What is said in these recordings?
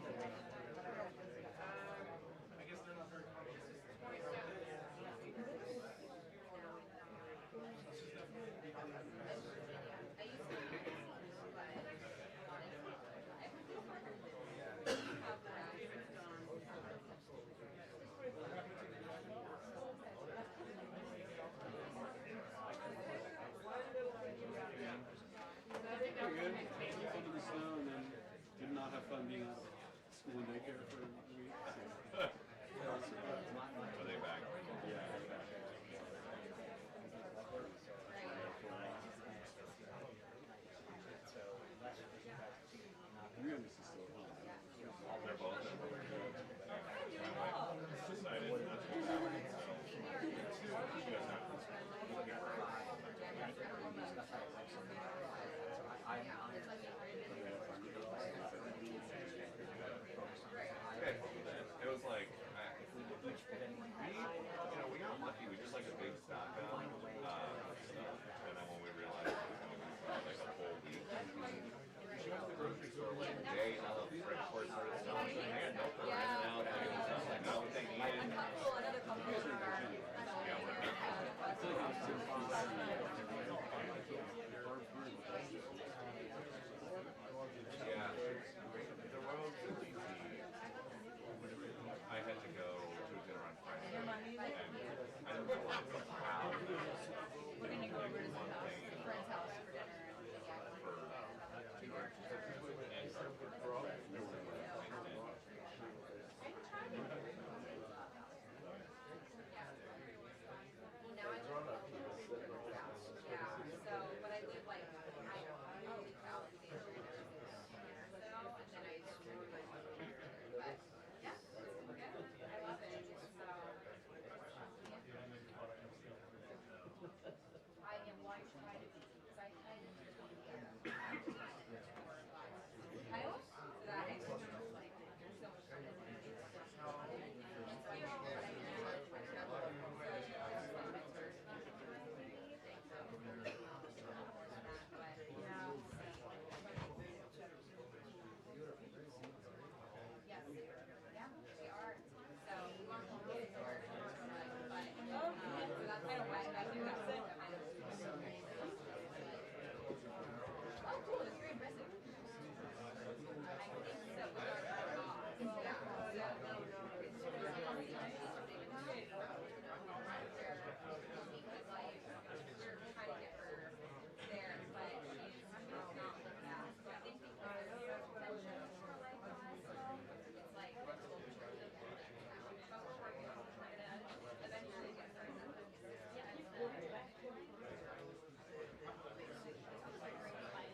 I guess they're not very conscious. Pretty good. Fun in the snow, and then did not have fun being out of school and daycare for a week. Are they back? Yeah, they're back. Your youngest is still at home. They're both in. My wife decided not to do that. She doesn't have it was like, we got lucky. We just like a big shotgun stuff. And then when we realized it was going to be like a whole week, she went to the grocery store like a day of right before it started snowing. They had no for right now. They didn't know what they needed. Yeah, we're yeah, the roads are easy. I had to go to a dinner on Friday, and I didn't realize how We're going to go over to one a thing friend's house for dinner. for 2 hours and for all that. Now I live so, but I live like, I leave Alexandria and then I just move my but yeah, it's good. I love it. I am like trying to be, because I kind of Kyle? That I like, there's so much fun in it. And so I know what I Yes, yeah, we are. So we want to get it but so that's kind of why I do that. Oh, cool! It's very impressive. I think so. We are because like we're trying to get her there, but she's not like that. So I think because it's like but we're working on trying to eventually get her. Yeah. So it's like those probably like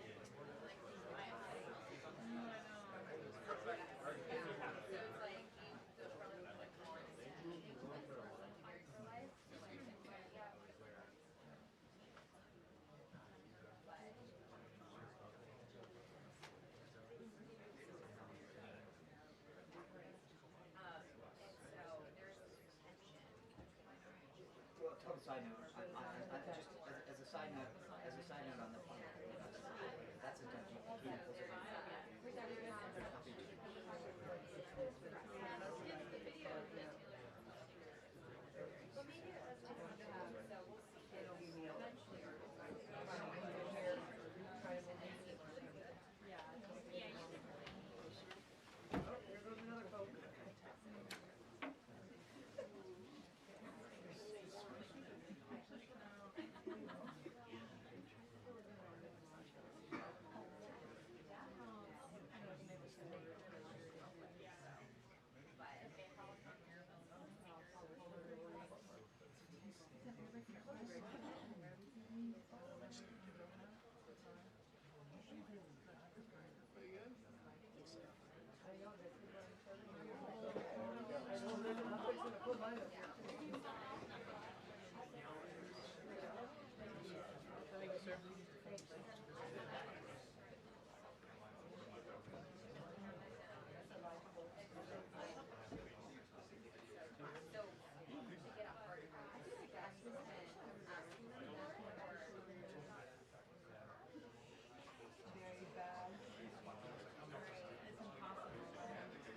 and so there's tension. Well, total side note. I just as a side note, on the that's a dungeon. But maybe it doesn't have to have, so we'll see. It'll be eventually. Yeah. Oh, here goes another Coke. Thank you, sir. So, to get a hard I feel like that's been very bad. It's impossible.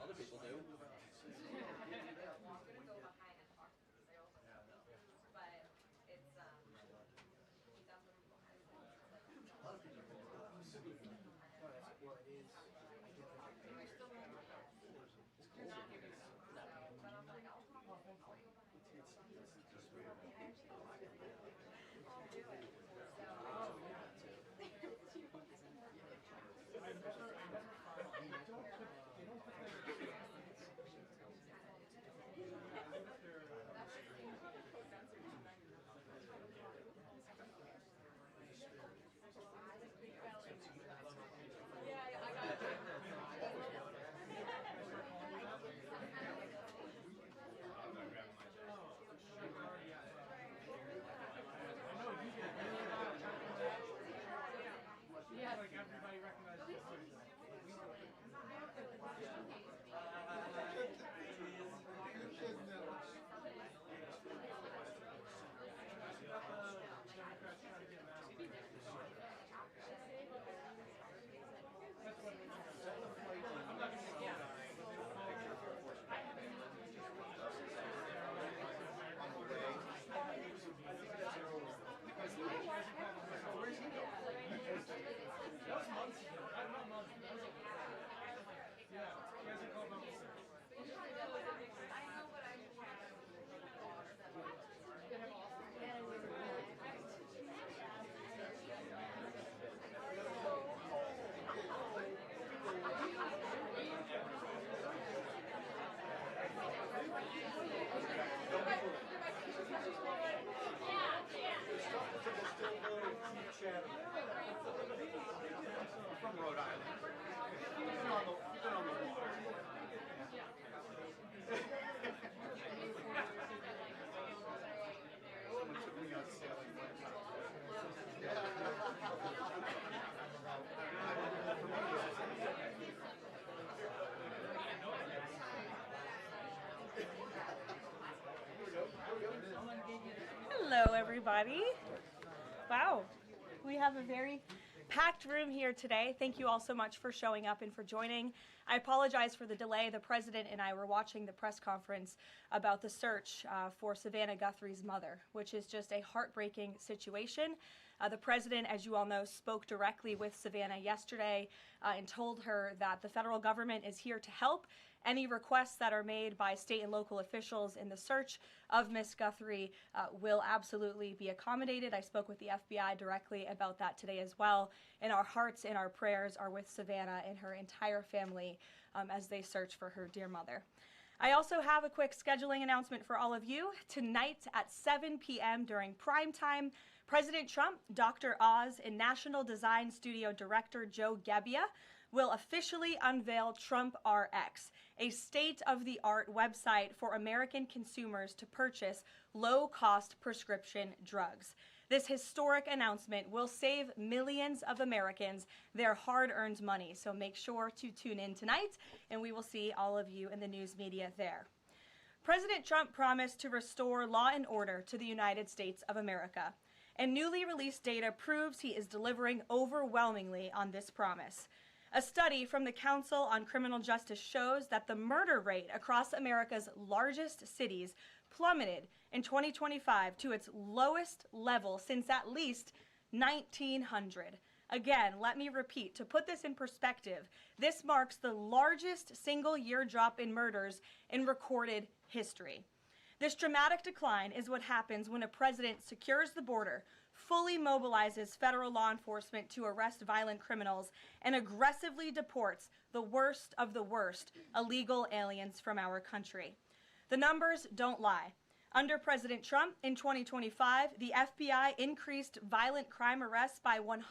Other people do. Like everybody recognizes the voice. Democrats trying to get him out. That's what it is. I'm not going to say Where's he going? That was months ago. Not months. That was yeah, he hasn't called up since. From Rhode Island. You've been on the water. Someone took me out sailing one Hello, everybody. Wow, we have a very packed room here today. Thank you all so much for showing up and for joining. I apologize for the delay. The president and I were watching the press conference about the search for Savannah Guthrie's mother, which is just a heartbreaking situation. The president, as you all know, spoke directly with Savannah yesterday and told her that the federal government is here to help. Any requests that are made by state and local officials in the search of Miss Guthrie will absolutely be accommodated. I spoke with the FBI directly about that today as well. And our hearts and our prayers are with Savannah and her entire family as they search for her dear mother. I also have a quick scheduling announcement for all of you. Tonight at 7 p.m. during prime time, President Trump, Dr. Oz, and National Design Studio Director Joe Gebbia will officially unveil Trump RX, a state-of-the-art website for American consumers to purchase low-cost prescription drugs. This historic announcement will save millions of Americans their hard-earned money, so make sure to tune in tonight, and we will see all of you in the news media there. President Trump promised to restore law and order to the United States of America, and newly released data proves he is delivering overwhelmingly on this promise. A study from the Council on Criminal Justice shows that the murder rate across America's largest cities plummeted in 2025 to its lowest level since at least 1900. Again, let me repeat, to put this in perspective, this marks the largest single-year drop in murders in recorded history. This dramatic decline is what happens when a president secures the border, fully mobilizes federal law enforcement to arrest violent criminals, and aggressively deports the worst of the worst illegal aliens from our country. The numbers don't lie. Under President Trump in 2025, the FBI increased violent crime arrests by 100%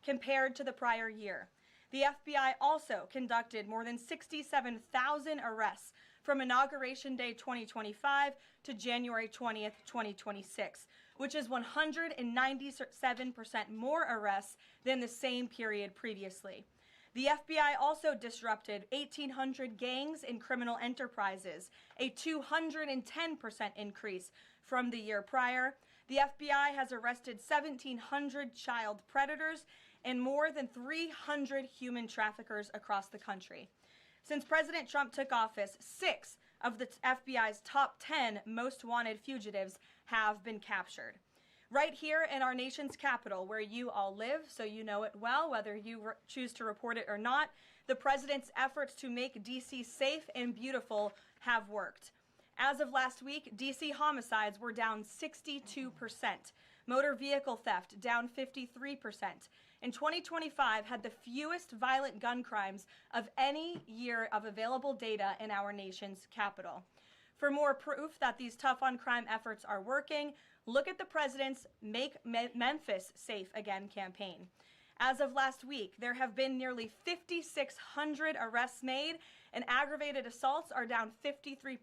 compared to the prior year. The FBI also conducted more than 67,000 arrests from Inauguration Day 2025 to January 20th, 2026, which is 197% more arrests than the same period previously. The FBI also disrupted 1,800 gangs and criminal enterprises, a 210% increase from the year prior. The FBI has arrested 1,700 child predators and more than 300 human traffickers across the country. Since President Trump took office, 6 of the FBI's top 10 most wanted fugitives have been captured. Right here in our nation's capital, where you all live, so you know it well, whether you choose to report it or not, the president's efforts to make D.C. safe and beautiful have worked. As of last week, D.C. homicides were down 62%, motor vehicle theft down 53%, and 2025 had the fewest violent gun crimes of any year of available data in our nation's capital. For more proof that these tough-on-crime efforts are working, look at the president's Make Memphis Safe Again campaign. As of last week, there have been nearly 5,600 arrests made, and aggravated assaults are down 53%.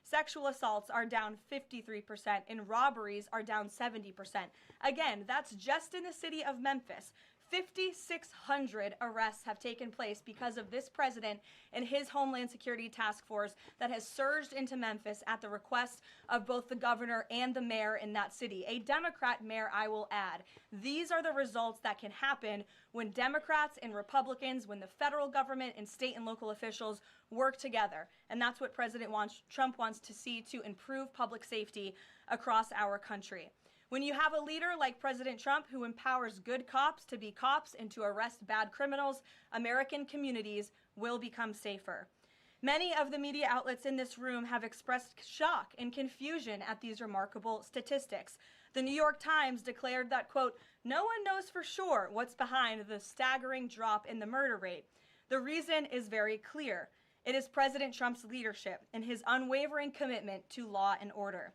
Sexual assaults are down 53%, and robberies are down 70%. Again, that's just in the city of Memphis. 5,600 arrests have taken place because of this president and his Homeland Security Task Force that has surged into Memphis at the request of both the governor and the mayor in that city. A Democrat mayor, I will add. These are the results that can happen when Democrats and Republicans, when the federal government and state and local officials work together. And that's what Trump wants to see to improve public safety across our country. When you have a leader like President Trump who empowers good cops to be cops and to arrest bad criminals, American communities will become safer. Many of the media outlets in this room have expressed shock and confusion at these remarkable statistics. The New York Times declared that, quote, "No one knows for sure what's behind the staggering drop in the murder rate. The reason is very clear. It is President Trump's leadership and his unwavering commitment to law and order.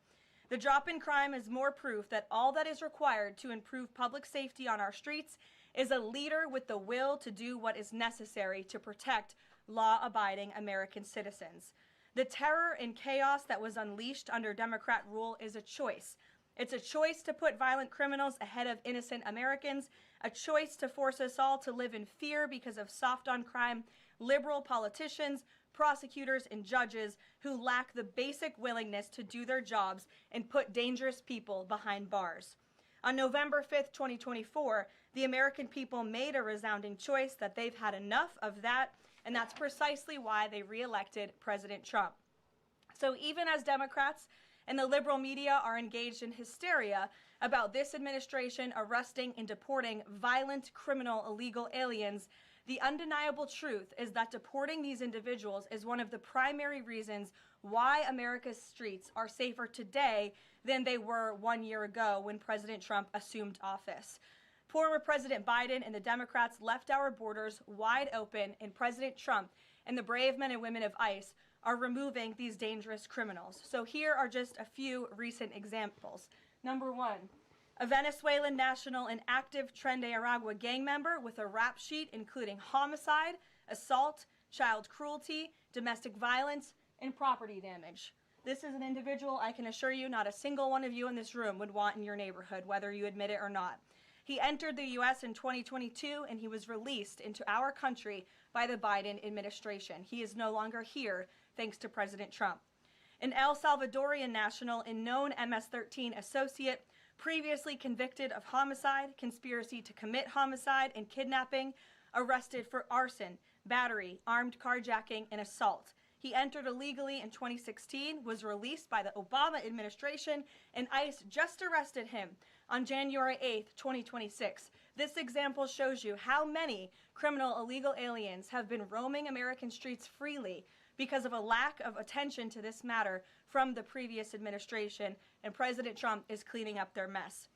The drop in crime is more proof that all that is required to improve public safety on our streets is a leader with the will to do what is necessary to protect law-abiding American citizens. The terror and chaos that was unleashed under Democrat rule is a choice. It's a choice to put violent criminals ahead of innocent Americans, a choice to force us all to live in fear because of soft-on-crime liberal politicians, prosecutors, and judges who lack the basic willingness to do their jobs and put dangerous people behind bars. On November 5th, 2024, the American people made a resounding choice that they've had enough of that, and that's precisely why they reelected President Trump. So even as Democrats and the liberal media are engaged in hysteria about this administration arresting and deporting violent, criminal, illegal aliens, the undeniable truth is that deporting these individuals is one of the primary reasons why America's streets are safer today than they were 1 year ago when President Trump assumed office. Former President Biden and the Democrats left our borders wide open, and President Trump and the brave men and women of ICE are removing these dangerous criminals. So here are just a few recent examples. Number 1. A Venezuelan national and active Tren de Aragua gang member with a rap sheet including homicide, assault, child cruelty, domestic violence, and property damage. This is an individual I can assure you not a single one of you in this room would want in your neighborhood, whether you admit it or not. He entered the U.S. in 2022, and he was released into our country by the Biden administration. He is no longer here, thanks to President Trump. An El Salvadorian national and known MS-13 associate, previously convicted of homicide, conspiracy to commit homicide, and kidnapping, arrested for arson, battery, armed carjacking, and assault. He entered illegally in 2016, was released by the Obama administration, and ICE just arrested him on January 8th, 2026. This example shows you how many criminal illegal aliens have been roaming American streets freely because of a lack of attention to this matter from the previous administration, and President Trump is cleaning up their mess.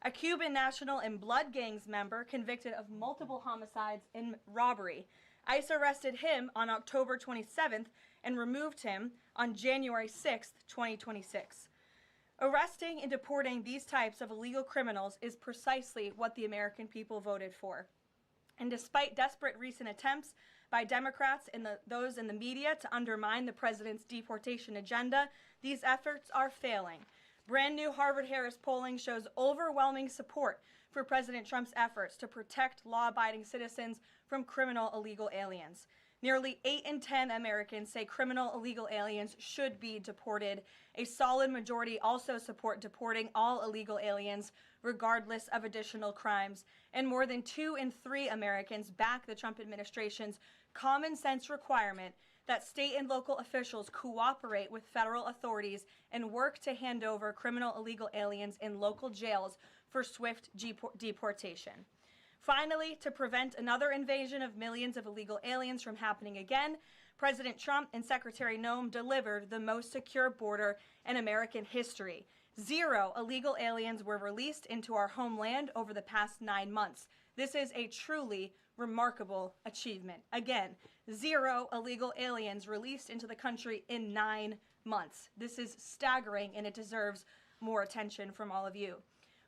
A Cuban national and blood gangs member convicted of multiple homicides and robbery. ICE arrested him on October 27th and removed him on January 6th, 2026. Arresting and deporting these types of illegal criminals is precisely what the American people voted for. And despite desperate recent attempts by Democrats and those in the media to undermine the president's deportation agenda, these efforts are failing. Brand new Harvard-Harris polling shows overwhelming support for President Trump's efforts to protect law-abiding citizens from criminal illegal aliens. Nearly 8 in 10 Americans say criminal illegal aliens should be deported. A solid majority also support deporting all illegal aliens, regardless of additional crimes. And more than 2 in 3 Americans back the Trump administration's common sense requirement that state and local officials cooperate with federal authorities and work to hand over criminal illegal aliens in local jails for swift deportation. Finally, to prevent another invasion of millions of illegal aliens from happening again, President Trump and Secretary Noem delivered the most secure border in American history. 0 illegal aliens were released into our homeland over the past 9 months. This is a truly remarkable achievement. Again, 0 illegal aliens released into the country in 9 months. This is staggering, and it deserves more attention from all of you.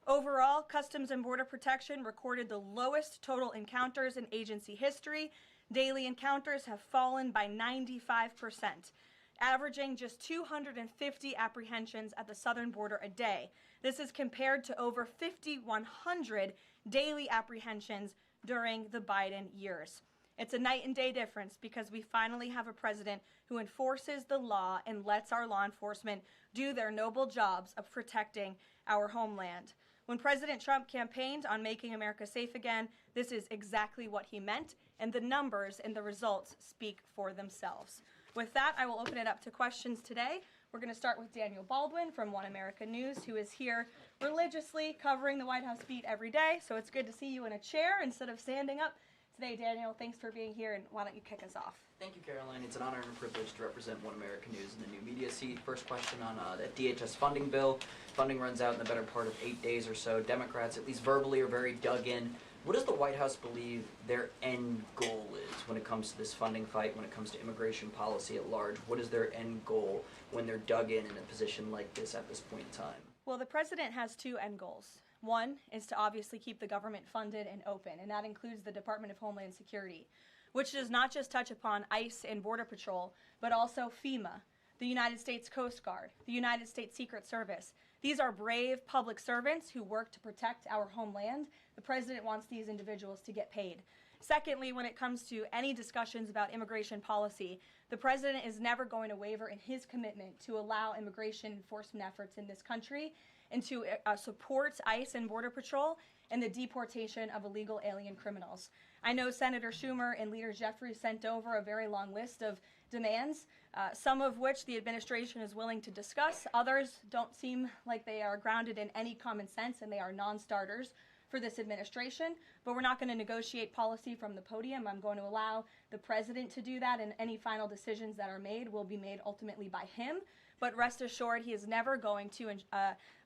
Overall, Customs and Border Protection recorded the lowest total encounters in agency history. Daily encounters have fallen by 95%, averaging just 250 apprehensions at the southern border a day. This is compared to over 5,100 daily apprehensions during the Biden years. It's a night and day difference because we finally have a president who enforces the law and lets our law enforcement do their noble jobs of protecting our homeland. When President Trump campaigned on making America safe again, this is exactly what he meant, and the numbers and the results speak for themselves. With that, I will open it up to questions today. We're going to start with Daniel Baldwin from One America News, who is here religiously covering the White House beat every day, so it's good to see you in a chair instead of standing up. Today, Daniel, thanks for being here, and why don't you kick us off? Thank you, Caroline. It's an honor and a privilege to represent One America News in the new media seat. First question on that DHS funding bill. Funding runs out in the better part of 8 days or so. Democrats, at least verbally, are very dug in. What does the White House believe their end goal is when it comes to this funding fight, when it comes to immigration policy at large? What is their end goal when they're dug in a position like this at this point in time? Well, the president has 2 end goals. One is to obviously keep the government funded and open, and that includes the Department of Homeland Security, which does not just touch upon ICE and Border Patrol, but also FEMA, the United States Coast Guard, the United States Secret Service. These are brave public servants who work to protect our homeland. The president wants these individuals to get paid. Secondly, when it comes to any discussions about immigration policy, the president is never going to waver in his commitment to allow immigration enforcement efforts in this country and to support ICE and Border Patrol and the deportation of illegal alien criminals. I know Senator Schumer and Leader Jeffries sent over a very long list of demands, some of which the administration is willing to discuss. Others don't seem like they are grounded in any common sense, and they are non-starters for this administration. But we're not going to negotiate policy from the podium. I'm going to allow the president to do that, and any final decisions that are made will be made ultimately by him. But rest assured, he is never going to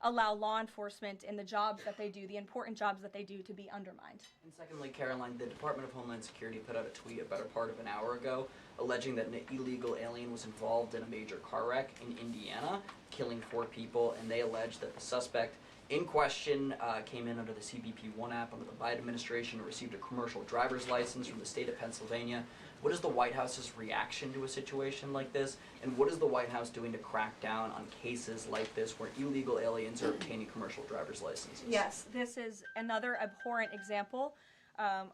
allow law enforcement in the jobs that they do, the important jobs that they do, to be undermined. And secondly, Caroline, the Department of Homeland Security put out a tweet a better part of an hour ago alleging that an illegal alien was involved in a major car wreck in Indiana, killing 4 people, and they allege that the suspect in question came in under the CBP-1 app under the Biden administration and received a commercial driver's license from the state of Pennsylvania. What is the White House's reaction to a situation like this, and what is the White House doing to crack down on cases like this where illegal aliens are obtaining commercial driver's licenses? Yes, this is another abhorrent example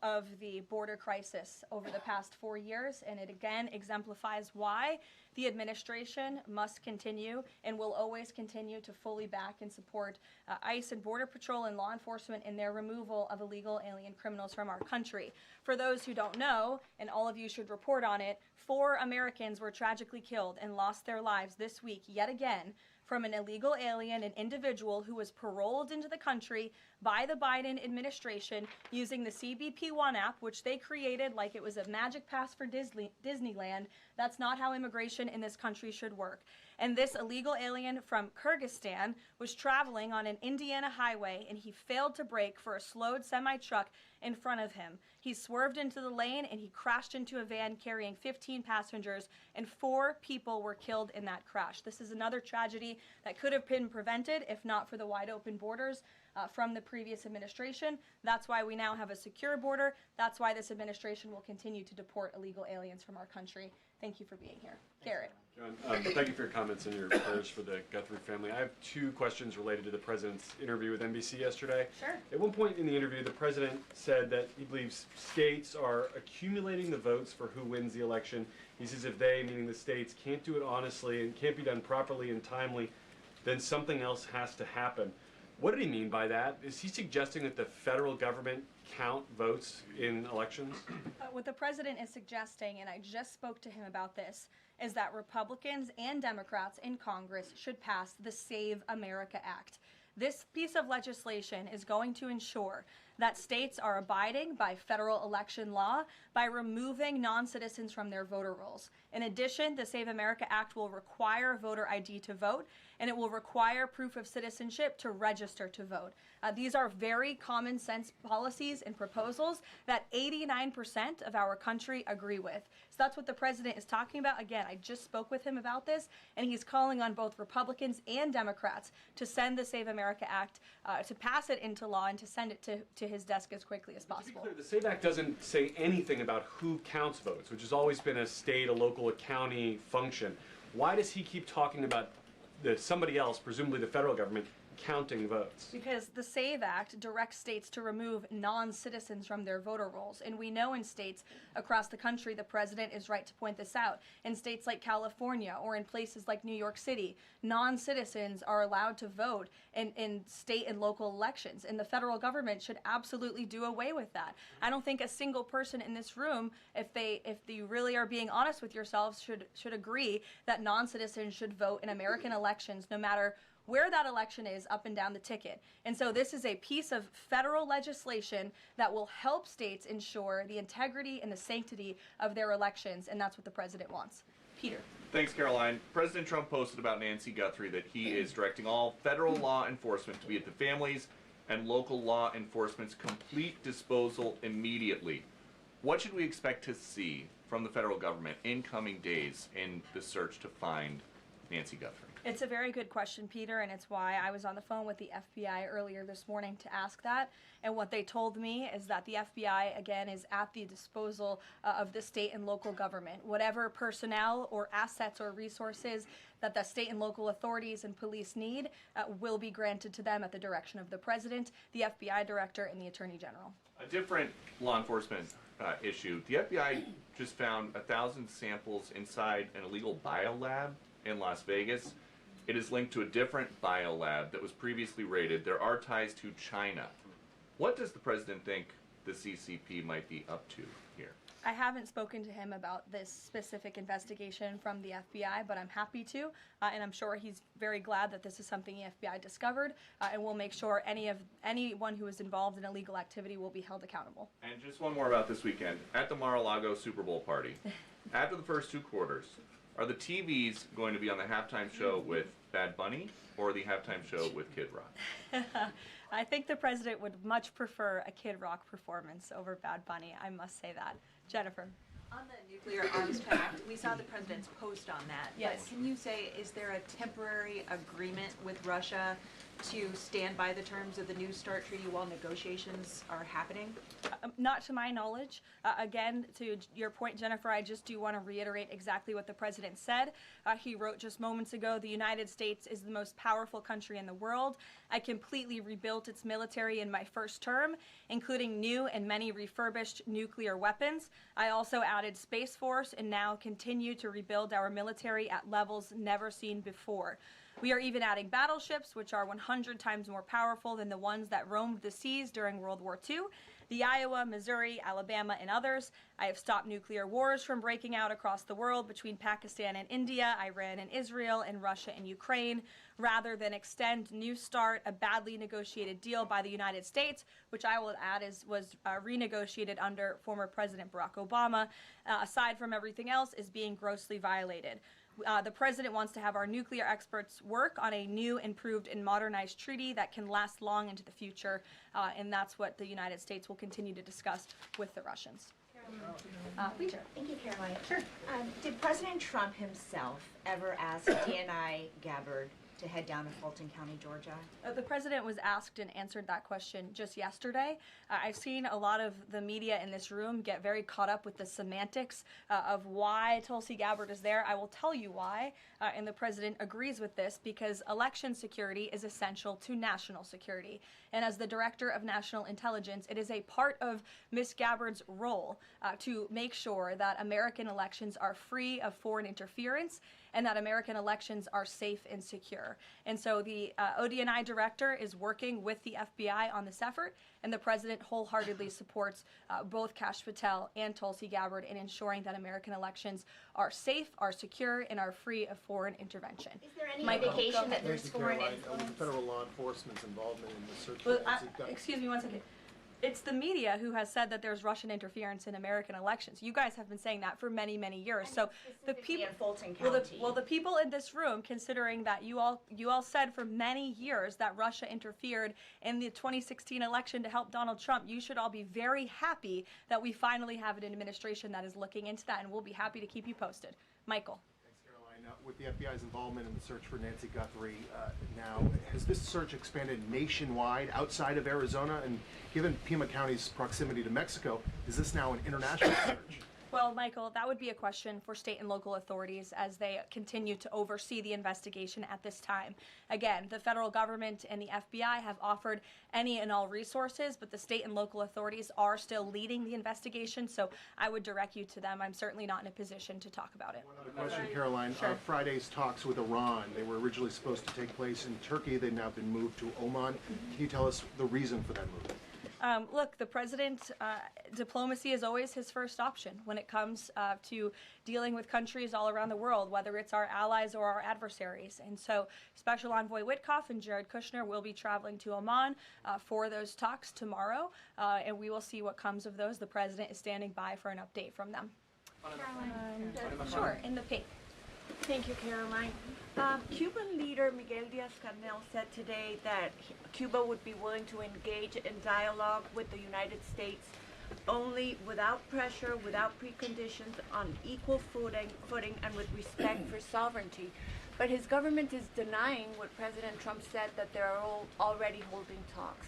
of the border crisis over the past 4 years, and it again exemplifies why the administration must continue and will always continue to fully back and support ICE and Border Patrol and law enforcement in their removal of illegal alien criminals from our country. For those who don't know, and all of you should report on it, 4 Americans were tragically killed and lost their lives this week yet again from an illegal alien, an individual who was paroled into the country by the Biden administration using the CBP-1 app, which they created like it was a magic pass for Disneyland. That's not how immigration in this country should work. And this illegal alien from Kyrgyzstan was traveling on an Indiana highway, and he failed to brake for a slowed semi-truck in front of him. He swerved into the lane, and he crashed into a van carrying 15 passengers, and 4 people were killed in that crash. This is another tragedy that could have been prevented if not for the wide open borders from the previous administration. That's why we now have a secure border. That's why this administration will continue to deport illegal aliens from our country. Thank you for being here. Garrett. John, thank you for your comments and your prayers for the Guthrie family. I have two questions related to the president's interview with NBC yesterday. Sure. At one point in the interview, the president said that he believes states are accumulating the votes for who wins the election. He says if they, meaning the states, can't do it honestly and can't be done properly and timely, then something else has to happen. What did he mean by that? Is he suggesting that the federal government count votes in elections? What the president is suggesting, and I just spoke to him about this, is that Republicans and Democrats in Congress should pass the Save America Act. This piece of legislation is going to ensure that states are abiding by federal election law by removing non-citizens from their voter rolls. In addition, the Save America Act will require voter ID to vote, and it will require proof of citizenship to register to vote. These are very common sense policies and proposals that 89% of our country agree with. So that's what the president is talking about. Again, I just spoke with him about this, and he's calling on both Republicans and Democrats to send the Save America Act, to pass it into law and to send it to his desk as quickly as possible. To be clear, the SAVE Act doesn't say anything about who counts votes, which has always been a state, a local, a county function. Why does he keep talking about somebody else, presumably the federal government, counting votes? Because the SAVE Act directs states to remove non-citizens from their voter rolls. And we know in states across the country, the president is right to point this out. In states like California or in places like New York City, non-citizens are allowed to vote in state and local elections. And the federal government should absolutely do away with that. I don't think a single person in this room, if you really are being honest with yourselves, should agree that non-citizens should vote in American elections, no matter where that election is up and down the ticket. And so this is a piece of federal legislation that will help states ensure the integrity and the sanctity of their elections, and that's what the president wants. Peter. Thanks, Caroline. President Trump posted about Nancy Guthrie that he is directing all federal law enforcement to be at the family's and local law enforcement's complete disposal immediately. What should we expect to see from the federal government in coming days in the search to find Nancy Guthrie? It's a very good question, Peter, and it's why I was on the phone with the FBI earlier this morning to ask that. And what they told me is that the FBI, again, is at the disposal of the state and local government. Whatever personnel or assets or resources that the state and local authorities and police need will be granted to them at the direction of the president, the FBI director, and the attorney general. A different law enforcement issue. The FBI just found 1,000 samples inside an illegal biolab in Las Vegas. It is linked to a different biolab that was previously raided. There are ties to China. What does the president think the CCP might be up to here? I haven't spoken to him about this specific investigation from the FBI, but I'm happy to, and I'm sure he's very glad that this is something the FBI discovered, and we'll make sure anyone who is involved in illegal activity will be held accountable. And just one more about this weekend. At the Mar-a-Lago Super Bowl party, after the first two quarters, are the TVs going to be on the halftime show with Bad Bunny or the halftime show with Kid Rock? I think the president would much prefer a Kid Rock performance over Bad Bunny, I must say that. Jennifer. On the nuclear arms pact, we saw the president's post on that. Yes. But can you say, is there a temporary agreement with Russia to stand by the terms of the New START treaty while negotiations are happening? Not to my knowledge. Again, to your point, Jennifer, I just do want to reiterate exactly what the president said. He wrote just moments ago, the United States is the most powerful country in the world. I completely rebuilt its military in my first term, including new and many refurbished nuclear weapons. I also added Space Force and now continue to rebuild our military at levels never seen before. We are even adding battleships, which are 100 times more powerful than the ones that roamed the seas during World War II. The Iowa, Missouri, Alabama, and others. I have stopped nuclear wars from breaking out across the world between Pakistan and India, Iran and Israel, and Russia and Ukraine, rather than extend New START, a badly negotiated deal by the United States, which I will add was renegotiated under former President Barack Obama, aside from everything else, is being grossly violated. The president wants to have our nuclear experts work on a new, improved, and modernized treaty that can last long into the future, and that's what the United States will continue to discuss with the Russians. Leader. Thank you, Caroline. Sure. Did President Trump himself ever ask DNI Gabbard to head down to Fulton County, Georgia? The president was asked and answered that question just yesterday. I've seen a lot of the media in this room get very caught up with the semantics of why Tulsi Gabbard is there. I will tell you why, and the president agrees with this, because election security is essential to national security. And as the director of national intelligence, it is a part of Ms. Gabbard's role to make sure that American elections are free of foreign interference and that American elections are safe and secure. And so the ODNI director is working with the FBI on this effort, and the president wholeheartedly supports both Kash Patel and Tulsi Gabbard in ensuring that American elections are safe, are secure, and are free of foreign intervention. Is there any Michael, indication that Thank there's you, foreign Karoline. influence? Federal law enforcement's involvement in the search Well, for Nancy Gunn. excuse me one second. It's the media who has said that there's Russian interference in American elections. You guys have been saying that for many, many years. So the people, in Fulton well, County. the people in this room, considering that you all said for many years that Russia interfered in the 2016 election to help Donald Trump, you should all be very happy that we finally have an administration that is looking into that, and we'll be happy to keep you posted. Michael. Thanks, Caroline. With the FBI's involvement in the search for Nancy Guthrie now, has this search expanded nationwide outside of Arizona? And given Pima County's proximity to Mexico, is this now an international search? Well, Michael, that would be a question for state and local authorities as they continue to oversee the investigation at this time. Again, the federal government and the FBI have offered any and all resources, but the state and local authorities are still leading the investigation, so I would direct you to them. I'm certainly not in a position to talk about it. One other question, Caroline. Sure. Friday's talks with Iran, they were originally supposed to take place in Turkey. They've now been moved to Oman. Can you tell us the reason for that move? Look, the president, diplomacy is always his first option when it comes to dealing with countries all around the world, whether it's our allies or our adversaries. And so Special Envoy Witkoff and Jared Kushner will be traveling to Oman for those talks tomorrow, and we will see what comes of those. The president is standing by for an update from them. Sure, in the pink. Thank you, Caroline. Cuban leader Miguel Diaz-Canel said today that Cuba would be willing to engage in dialogue with the United States only without pressure, without preconditions, on equal footing and with respect for sovereignty. But his government is denying what President Trump said, that they're already holding talks.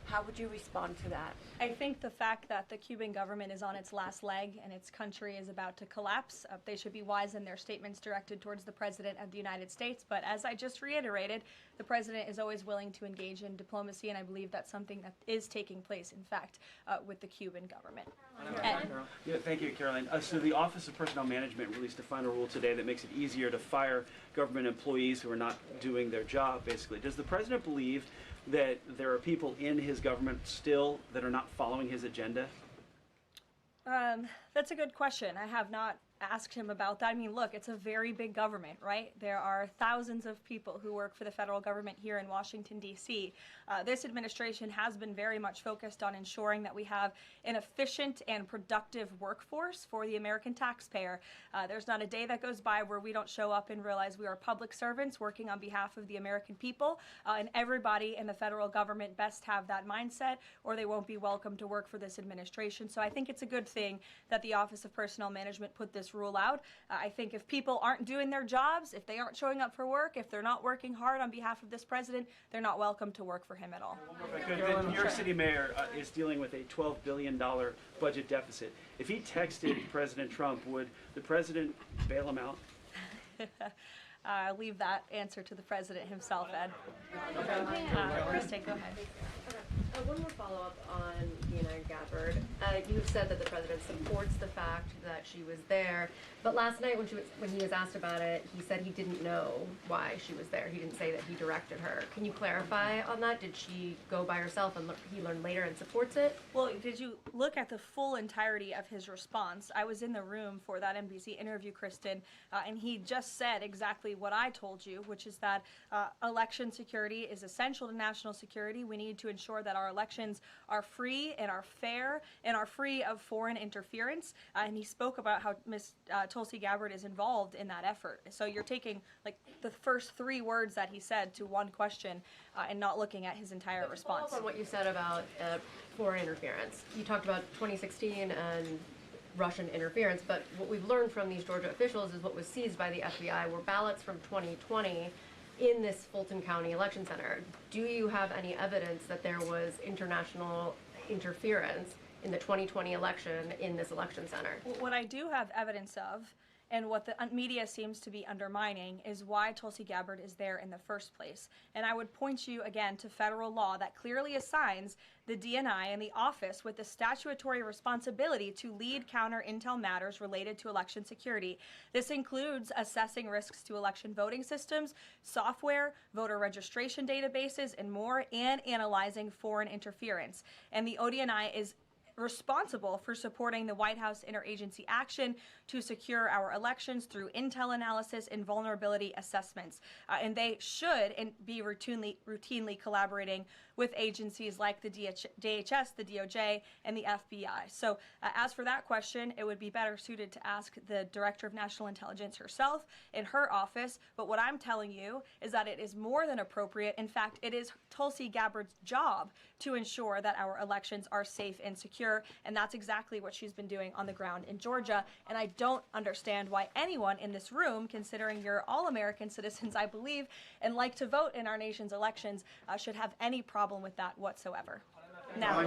How would you respond to that? I think the fact that the Cuban government is on its last leg and its country is about to collapse, they should be wise in their statements directed towards the President of the United States. But as I just reiterated, the President is always willing to engage in diplomacy, and I believe that's something that is taking place, in fact, with the Cuban government. Yeah, thank you, Caroline. So the Office of Personnel Management released a final rule today that makes it easier to fire government employees who are not doing their job, basically. Does the President believe that there are people in his government still that are not following his agenda? That's a good question. I have not asked him about that. I mean, look, it's a very big government, right? There are thousands of people who work for the federal government here in Washington, D.C. This administration has been very much focused on ensuring that we have an efficient and productive workforce for the American taxpayer. There's not a day that goes by where we don't show up and realize we are public servants working on behalf of the American people, and everybody in the federal government best have that mindset, or they won't be welcome to work for this administration. So I think it's a good thing that the Office of Personnel Management put this rule out. I think if people aren't doing their jobs, if they aren't showing up for work, if they're not working hard on behalf of this president, they're not welcome to work for him at all. The New York City mayor is dealing with a $12 billion budget deficit. If he texted President Trump, would the president bail him out? I'll leave that answer to the president himself, Ed. Kristen, go ahead. One more follow-up on Dina Gabbard. You have said that the president supports the fact that she was there, but last night when he was asked about it, he said he didn't know why she was there. He didn't say that he directed her. Can you clarify on that? Did she go by herself and he learned later and supports it? Well, did you look at the full entirety of his response? I was in the room for that NBC interview, Kristen, and he just said exactly what I told you, which is that election security is essential to national security. We need to ensure that our elections are free and are fair and are free of foreign interference. And he spoke about how Ms. Tulsi Gabbard is involved in that effort. So you're taking like the first three words that he said to one question and not looking at his entire response. Follow up on what you said about foreign interference. You talked about 2016 and Russian interference, but what we've learned from these Georgia officials is what was seized by the FBI were ballots from 2020 in this Fulton County election center. Do you have any evidence that there was international interference in the 2020 election in this election center? What I do have evidence of, and what the media seems to be undermining, is why Tulsi Gabbard is there in the first place. And I would point you again to federal law that clearly assigns the DNI and the office with the statutory responsibility to lead counter intel matters related to election security. This includes assessing risks to election voting systems, software, voter registration databases, and more, and analyzing foreign interference. And the ODNI is responsible for supporting the White House interagency action to secure our elections through intel analysis and vulnerability assessments. And they should be routinely collaborating with agencies like the DHS, the DOJ, and the FBI. So as for that question, it would be better suited to ask the Director of National Intelligence herself in her office. But what I'm telling you is that it is more than appropriate. In fact, it is Tulsi Gabbard's job to ensure that our elections are safe and secure, and that's exactly what she's been doing on the ground in Georgia. And I don't understand why anyone in this room, considering you're all American citizens, I believe, and like to vote in our nation's elections, should have any problem with that whatsoever. Now,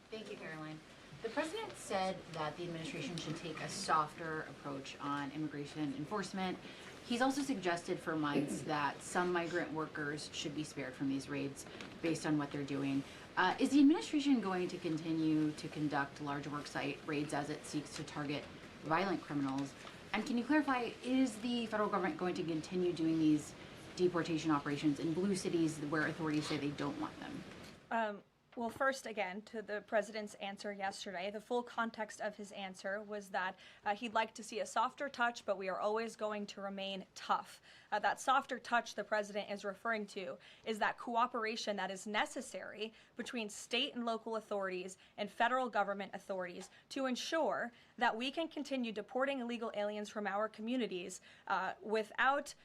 Thank you, Caroline. The president said that the administration should take a softer approach on immigration enforcement. He's also suggested for months that some migrant workers should be spared from these raids based on what they're doing. Is the administration going to continue to conduct large worksite raids as it seeks to target violent criminals? And can you clarify, is the federal government going to continue doing these deportation operations in blue cities where authorities say they don't want them? Well, first, again, to the president's answer yesterday, the full context of his answer was that he'd like to see a softer touch, but we are always going to remain tough. That softer touch the president is referring to is that cooperation that is necessary between state and local authorities and federal government authorities to ensure that we can continue deporting illegal aliens from our communities without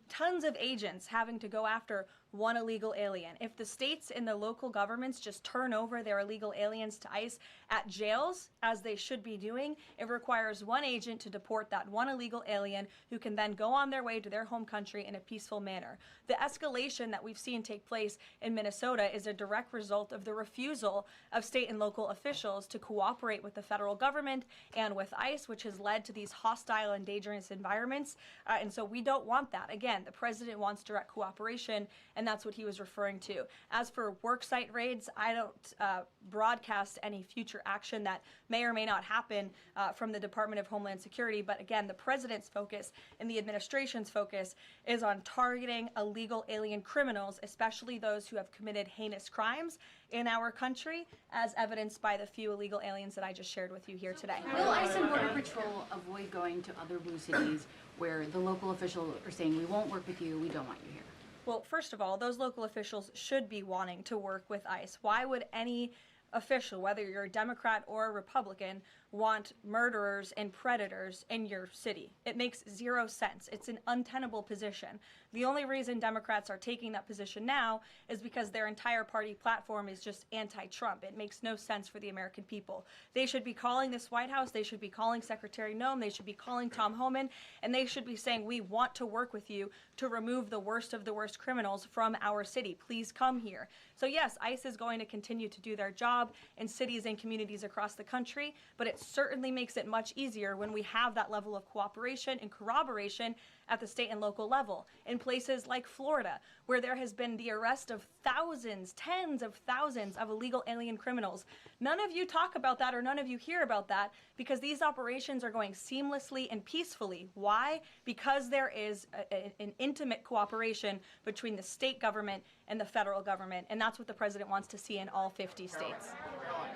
tons of agents having to go after one illegal alien. If the states and the local governments just turn over their illegal aliens to ICE at jails, as they should be doing, it requires one agent to deport that one illegal alien who can then go on their way to their home country in a peaceful manner. The escalation that we've seen take place in Minnesota is a direct result of the refusal of state and local officials to cooperate with the federal government and with ICE, which has led to these hostile and dangerous environments. And so we don't want that. Again, the president wants direct cooperation, and that's what he was referring to. As for worksite raids, I don't broadcast any future action that may or may not happen from the Department of Homeland Security. But again, the president's focus and the administration's focus is on targeting illegal alien criminals, especially those who have committed heinous crimes in our country, as evidenced by the few illegal aliens that I just shared with you here today. Will ICE and Border Patrol avoid going to other blue cities where the local officials are saying, we won't work with you, we don't want you here? Well, first of all, those local officials should be wanting to work with ICE. Why would any official, whether you're a Democrat or a Republican, want murderers and predators in your city? It makes zero sense. It's an untenable position. The only reason Democrats are taking that position now is because their entire party platform is just anti-Trump. It makes no sense for the American people. They should be calling this White House, they should be calling Secretary Noem, they should be calling Tom Homan, and they should be saying, we want to work with you to remove the worst of the worst criminals from our city. Please come here. So yes, ICE is going to continue to do their job in cities and communities across the country, but it certainly makes it much easier when we have that level of cooperation and corroboration at the state and local level. In places like Florida, where there has been the arrest of thousands, tens of thousands of illegal alien criminals. None of you talk about that, or none of you hear about that, because these operations are going seamlessly and peacefully. Why? Because there is an intimate cooperation between the state government and the federal government, and that's what the president wants to see in all 50 states.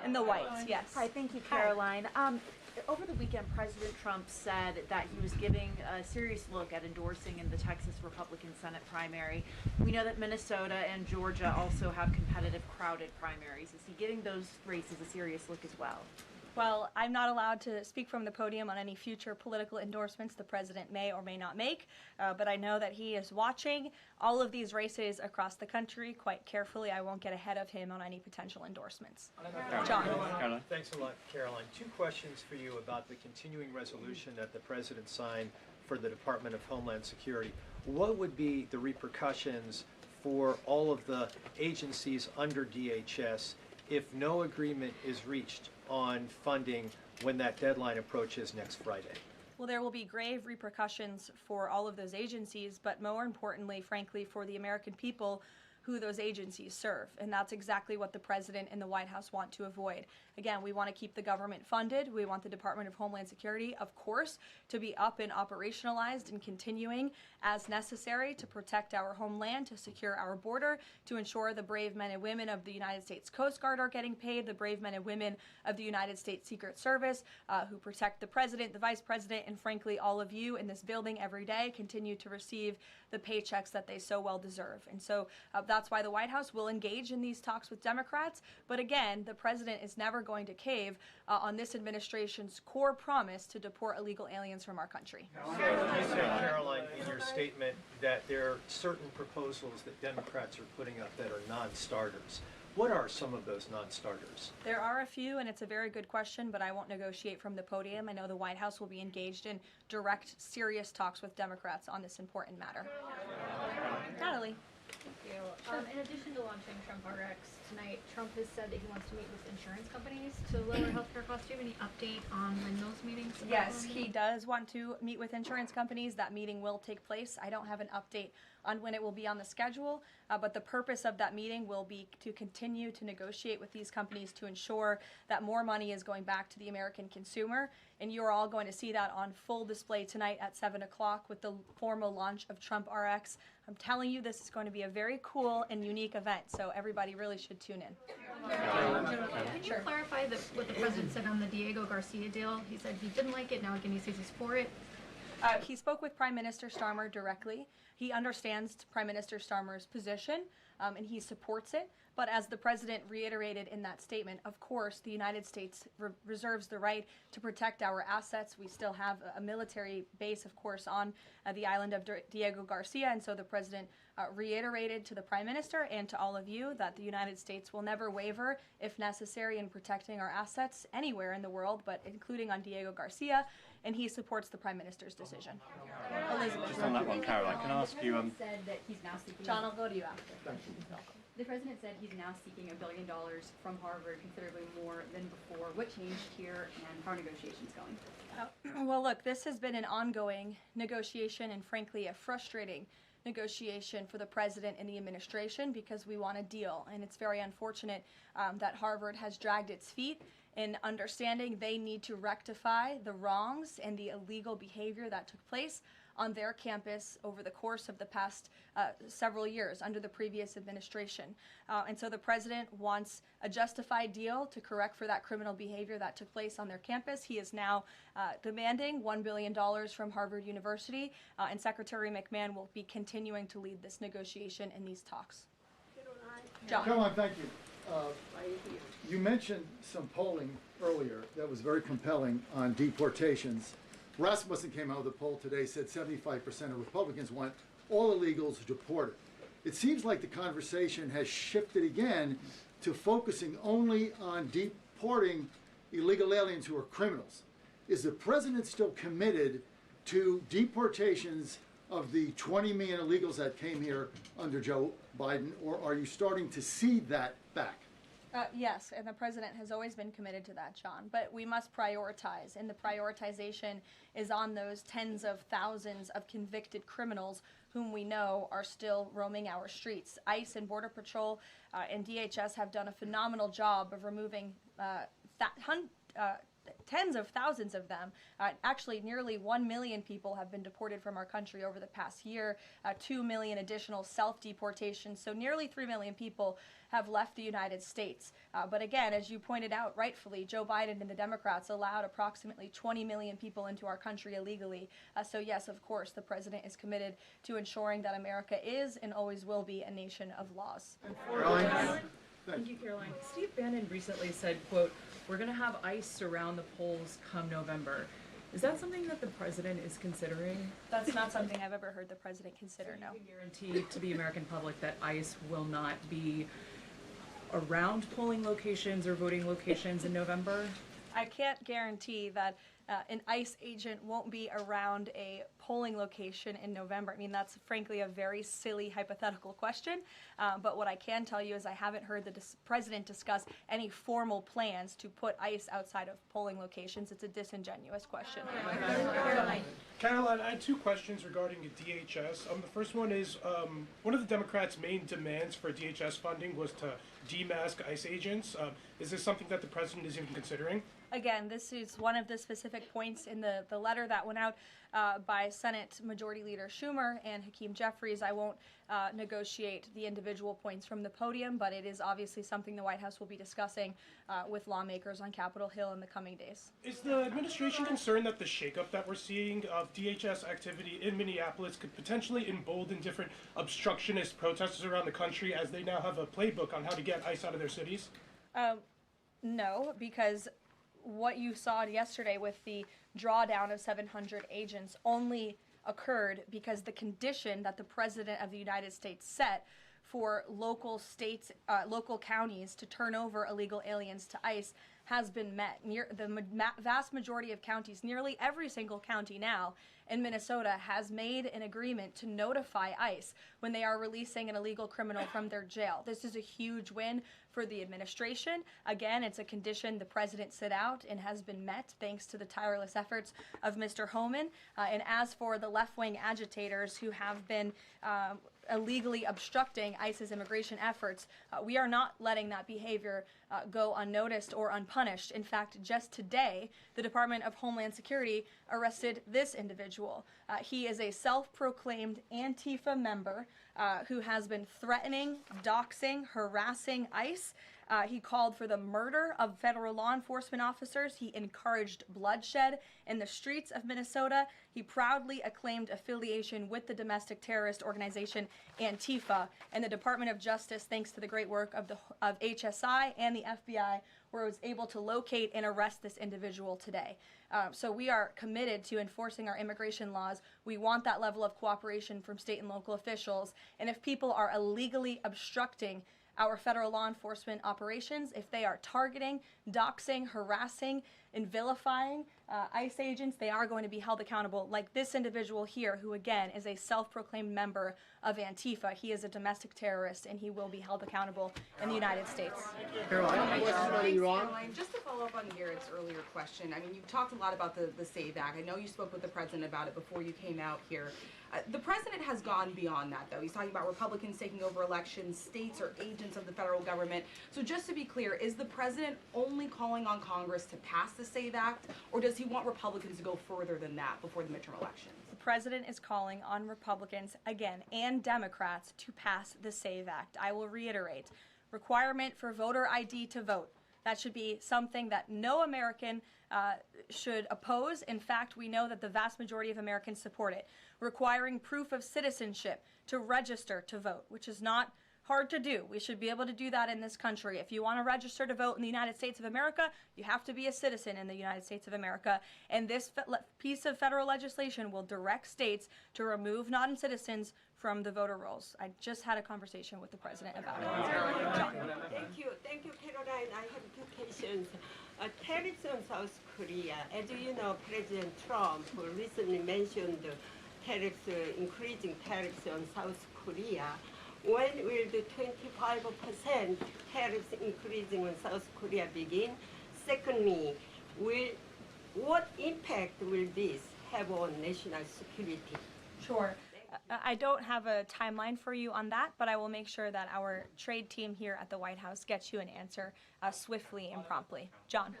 And the whites, yes. Hi, thank you, Caroline. Over the weekend, President Trump said that he was giving a serious look at endorsing in the Texas Republican Senate primary. We know that Minnesota and Georgia also have competitive, crowded primaries. Is he giving those races a serious look as well? Well, I'm not allowed to speak from the podium on any future political endorsements the president may or may not make, but I know that he is watching all of these races across the country quite carefully. I won't get ahead of him on any potential endorsements. John. Caroline. Thanks a lot, Caroline. Two questions for you about the continuing resolution that the president signed for the Department of Homeland Security. what would be the repercussions for all of the agencies under DHS if no agreement is reached on funding when that deadline approaches next Friday? Well, there will be grave repercussions for all of those agencies, but more importantly, frankly, for the American people who those agencies serve. And that's exactly what the President and the White House want to avoid. Again, we want to keep the government funded. We want the Department of Homeland Security, of course, to be up and operationalized and continuing as necessary to protect our homeland, to secure our border, to ensure the brave men and women of the United States Coast Guard are getting paid, the brave men and women of the United States Secret Service who protect the President, the Vice President, and frankly, all of you in this building every day continue to receive the paychecks that they so well deserve. And so that's why the White House will engage in these talks with Democrats. But again, the President is never going to cave on this administration's core promise to deport illegal aliens from our country. You said, Caroline, in your statement that there are certain proposals that Democrats are putting up that are non-starters. What are some of those non-starters? There are a few, and it's a very good question, but I won't negotiate from the podium. I know the White House will be engaged in direct, serious talks with Democrats on this important matter. Natalie. Thank you. In addition to launching Trump RX tonight, Trump has said that he wants to meet with insurance companies to lower healthcare costs. Do you have any update on when those meetings are Yes, he does want to meet with insurance companies. That meeting will take place. I don't have an update on when it will be on the schedule, but the purpose of that meeting will be to continue to negotiate with these companies to ensure that more money is going back to the American consumer. And you're all going to see that on full display tonight at 7 o'clock with the formal launch of Trump RX. I'm telling you, this is going to be a very cool and unique event, so everybody really should tune in. Can you clarify what the president said on the Diego Garcia deal? He said he didn't like it, now again he says he's for it. He spoke with Prime Minister Starmer directly. He understands Prime Minister Starmer's position, and he supports it. But as the president reiterated in that statement, of course, the United States reserves the right to protect our assets. We still have a military base, of course, on the island of Diego Garcia. And so the president reiterated to the prime minister and to all of you that the United States will never waver, if necessary, in protecting our assets anywhere in the world, but including on Diego Garcia. And he supports the prime minister's decision. Elizabeth. Just on that one, Caroline, can I ask you? Said that he's now seeking. John, I'll go to you after. Thank you. The president said he's now seeking $1 billion from Harvard, considerably more than before. What changed here, and how are negotiations going? Well, look, this has been an ongoing negotiation and, frankly, a frustrating negotiation for the president and the administration because we want a deal. And it's very unfortunate that Harvard has dragged its feet in understanding they need to rectify the wrongs and the illegal behavior that took place on their campus over the course of the past several years under the previous administration. And so the president wants a justified deal to correct for that criminal behavior that took place on their campus. He is now demanding $1 billion from Harvard University, and Secretary McMahon will be continuing to lead this negotiation and these talks. John. Caroline, thank you. You mentioned some polling earlier that was very compelling on deportations. Rasmussen came out with a poll today, said 75% of Republicans want all illegals deported. It seems like the conversation has shifted again to focusing only on deporting illegal aliens who are criminals. Is the president still committed to deportations of the 20 million illegals that came here under Joe Biden, or are you starting to see that back? Yes, and the president has always been committed to that, John. But we must prioritize, and the prioritization is on those tens of thousands of convicted criminals whom we know are still roaming our streets. ICE and Border Patrol and DHS have done a phenomenal job of removing tens of thousands of them. Actually, nearly 1 million people have been deported from our country over the past year, 2 million additional self-deportations, so nearly 3 million people have left the United States. But again, as you pointed out rightfully, Joe Biden and the Democrats allowed approximately 20 million people into our country illegally. So yes, of course, the president is committed to ensuring that America is and always will be a nation of laws. Thank you, Caroline. Steve Bannon recently said, quote, "We're going to have ICE surround the polls come November." Is that something that the president is considering? That's not something I've ever heard the president consider, no. So you can guarantee to the American public that ICE will not be around polling locations or voting locations in November? I can't guarantee that an ICE agent won't be around a polling location in November. I mean, that's frankly a very silly hypothetical question. But what I can tell you is I haven't heard the president discuss any formal plans to put ICE outside of polling locations. It's a disingenuous question. Karoline, I had two questions regarding DHS. The first one is, one of the Democrats' main demands for DHS funding was to demask ICE agents. Is this something that the president is even considering? Again, this is one of the specific points in the letter that went out by Senate Majority Leader Schumer and Hakeem Jeffries. I won't negotiate the individual points from the podium, but it is obviously something the White House will be discussing with lawmakers on Capitol Hill in the coming days. Is the administration concerned that the shakeup that we're seeing of DHS activity in Minneapolis could potentially embolden different obstructionist protesters around the country, as they now have a playbook on how to get ICE out of their cities? No, because what you saw yesterday with the drawdown of 700 agents only occurred because the condition that the President of the United States set for local states, local counties to turn over illegal aliens to ICE has been met. The vast majority of counties, nearly every single county now in Minnesota, has made an agreement to notify ICE when they are releasing an illegal criminal from their jail. This is a huge win for the administration. Again, it's a condition the president set out and has been met thanks to the tireless efforts of Mr. Homan. And as for the left-wing agitators who have been illegally obstructing ICE's immigration efforts, we are not letting that behavior go unnoticed or unpunished. In fact, just today, the Department of Homeland Security arrested this individual. He is a self-proclaimed Antifa member who has been threatening, doxing, harassing ICE. He called for the murder of federal law enforcement officers. He encouraged bloodshed in the streets of Minnesota. He proudly acclaimed affiliation with the domestic terrorist organization Antifa. And the Department of Justice, thanks to the great work of HSI and the FBI, was able to locate and arrest this individual today. So we are committed to enforcing our immigration laws. We want that level of cooperation from state and local officials. And if people are illegally obstructing our federal law enforcement operations, if they are targeting, doxing, harassing, and vilifying ICE agents, they are going to be held accountable, like this individual here, who again is a self-proclaimed member of Antifa. He is a domestic terrorist, and he will be held accountable in the United States. Karoline, just to follow up on Garrett's earlier question, I mean, you've talked a lot about the SAVE Act. I know you spoke with the president about it before you came out here. The president has gone beyond that, though. He's talking about Republicans taking over elections, states are agents of the federal government. So just to be clear, is the president only calling on Congress to pass the SAVE Act, or does he want Republicans to go further than that before the midterm elections? The president is calling on Republicans, again, and Democrats to pass the SAVE Act. I will reiterate, requirement for voter ID to vote. That should be something that no American should oppose. In fact, we know that the vast majority of Americans support it. Requiring proof of citizenship to register to vote, which is not hard to do. We should be able to do that in this country. If you want to register to vote in the United States of America, you have to be a citizen in the United States of America. And this piece of federal legislation will direct states to remove non-citizens from the voter rolls. I just had a conversation with the president about it. Thank you, Karoline. I have two questions. Tariffs on South Korea. As you know, President Trump recently mentioned increasing tariffs on South Korea. When will the 25% tariffs increasing on South Korea begin? Secondly, what impact will this have on national security? Sure. I don't have a timeline for you on that, but I will make sure that our trade team here at the White House gets you an answer swiftly and promptly. John.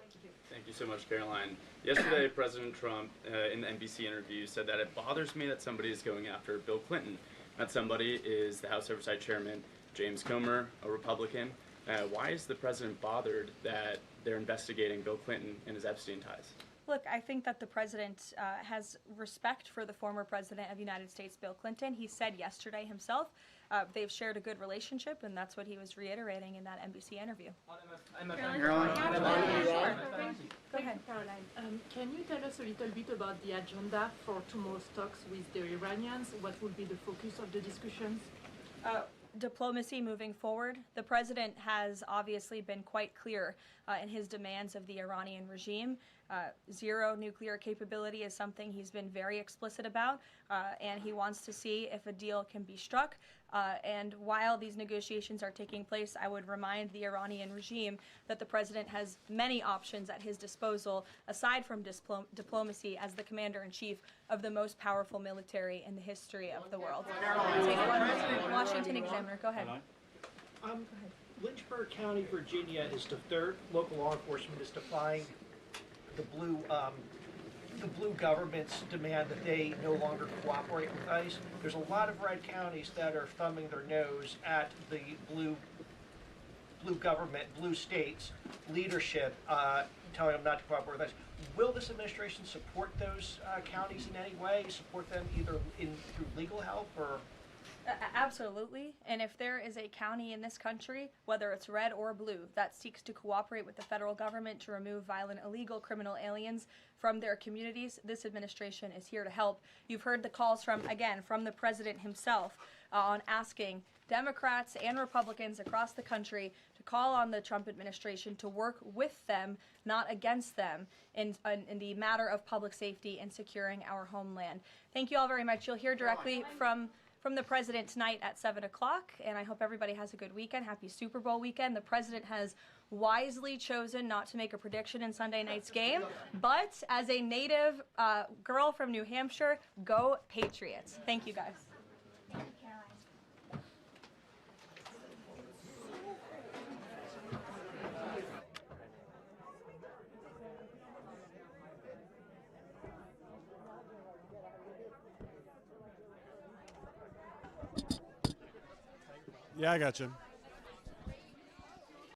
Thank you so much, Karoline. Yesterday, President Trump, in the NBC interview, said that it bothers me that somebody is going after Bill Clinton. That somebody is the House Oversight Chairman, James Comer, a Republican. Why is the president bothered that they're investigating Bill Clinton and his Epstein ties? Look, I think that the president has respect for the former president of the United States, Bill Clinton. He said yesterday himself they've shared a good relationship, and that's what he was reiterating in that NBC interview. Go ahead. Karoline, can you tell us a little bit about the agenda for tomorrow's talks with the Iranians? What will be the focus of the discussions? diplomacy moving forward, the president has obviously been quite clear in his demands of the Iranian regime. Zero nuclear capability is something he's been very explicit about, and he wants to see if a deal can be struck. And while these negotiations are taking place, I would remind the Iranian regime that the president has many options at his disposal, aside from diplomacy, as the commander-in-chief of the most powerful military in the history of the world. Take one. Washington Examiner, go ahead. Lynchburg County, Virginia is their local law enforcement is defying the blue government's demand that they no longer cooperate with ICE. There's a lot of red counties that are thumbing their nose at the blue government, blue states leadership, telling them not to cooperate with ICE. Will this administration support those counties in any way? Support them either through legal help or? Absolutely. And if there is a county in this country, whether it's red or blue, that seeks to cooperate with the federal government to remove violent, illegal criminal aliens from their communities, this administration is here to help. You've heard the calls from the president himself on asking Democrats and Republicans across the country to call on the Trump administration to work with them, not against them, in the matter of public safety and securing our homeland. Thank you all very much. You'll hear directly from the president tonight at 7 o'clock, and I hope everybody has a good weekend. Happy Super Bowl weekend. The president has wisely chosen not to make a prediction in Sunday night's game, but as a native girl from New Hampshire, go Patriots. Thank you, guys. Yeah, I got you.